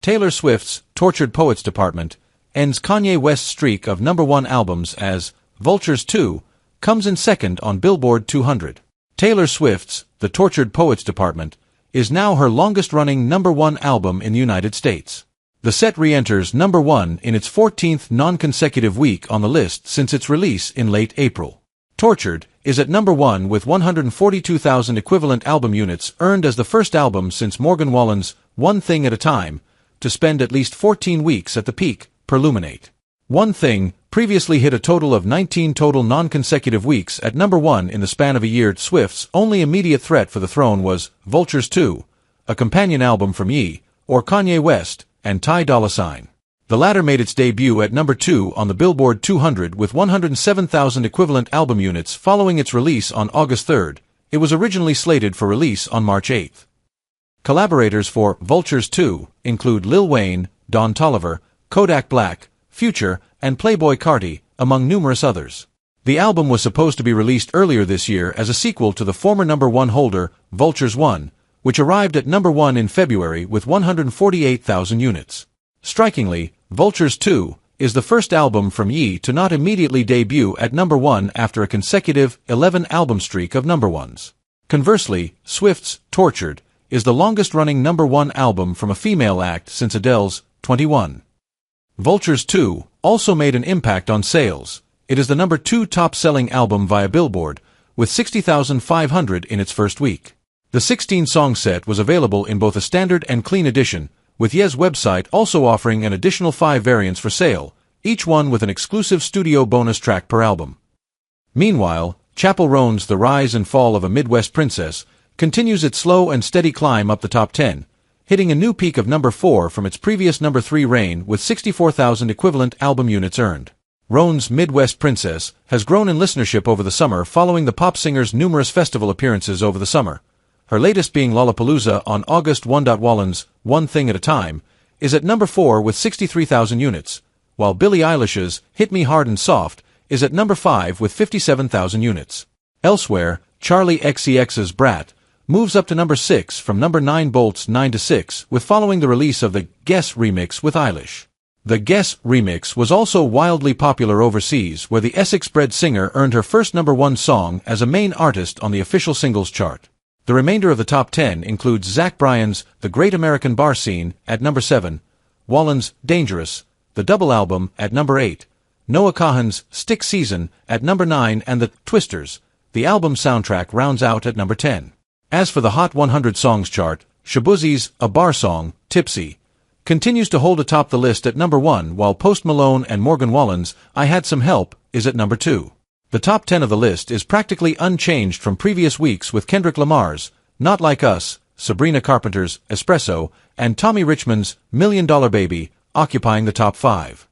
Taylor Swift's Tortured Poets Department ends Kanye West's streak of #1 albums as Vultures 2 comes in second on Billboard 200. Taylor Swift's The Tortured Poets Department is now her longest-running #1 album in the United States. The set re-enters #1 in its 14th non-consecutive week on the list since its release in late April. Tortured is at #1 with 142,000 equivalent album units earned as the first album since Morgan Wallen's One Thing at a Time to spend at least 14 weeks at the peak, per Luminate. One Thing previously hit a total of 19 total non-consecutive weeks at #1 in the span of a year. Swift's only immediate threat for the throne was Vultures 2, a companion album from Ye, or Kanye West, and Ty Dolla $ign. The latter made its debut at #2 on the Billboard 200 with 107,000 equivalent album units following its release on August 3rd. It was originally slated for release on March 8th. Collaborators for Vultures 2 include Lil Wayne, Don Toliver, Kodak Black, Future, and Playboi Carti, among numerous others. The album was supposed to be released earlier this year as a sequel to the former #1 holder, Vultures 1, which arrived at #1 in February with 148,000 units. Strikingly, Vultures 2 is the first album from Ye to not immediately debut at #1 after a consecutive 11-album streak of #1s. Conversely, Swift's Tortured is the longest-running #1 album from a female act since Adele's 21. Vultures 2 also made an impact on sales. It is the #2 top-selling album via Billboard, with 60,500 in its first week. The 16-song set was available in both a standard and clean edition, with Ye's website also offering an additional 5 variants for sale, each one with an exclusive studio bonus track per album. Meanwhile, Chappell Roan's The Rise and Fall of a Midwest Princess continues its slow and steady climb up the top 10, hitting a new peak of #4 from its previous #3 reign with 64,000 equivalent album units earned. Roan's Midwest Princess has grown in listenership over the summer following the pop singer's numerous festival appearances over the summer. Her latest being Lollapalooza on August 1. Wallen's One Thing at a Time is at #4 with 63,000 units, while Billie Eilish's Hit Me Hard and Soft is at #5 with 57,000 units. Elsewhere, Charli XCX's Brat moves up to #6 from #9 Bolt's 9 to 6 with following the release of the Guess remix with Eilish. The Guess remix was also wildly popular overseas, where the Essex-bred singer earned her first #1 song as a main artist on the official singles chart. The remainder of the top 10 includes Zach Bryan's The Great American Bar Scene at #7, Wallen's Dangerous, the double album at #8, Noah Kahan's Stick Season at #9, and the Twisters, the album soundtrack, rounds out at #10. As for the Hot 100 Songs chart, Shaboozey's A Bar Song, Tipsy, continues to hold atop the list at #1, while Post Malone and Morgan Wallen's I Had Some Help is at #2. The top 10 of the list is practically unchanged from previous weeks, with Kendrick Lamar's Not Like Us, Sabrina Carpenter's Espresso, and Tommy Richmond's $1 Million Baby occupying the top 5.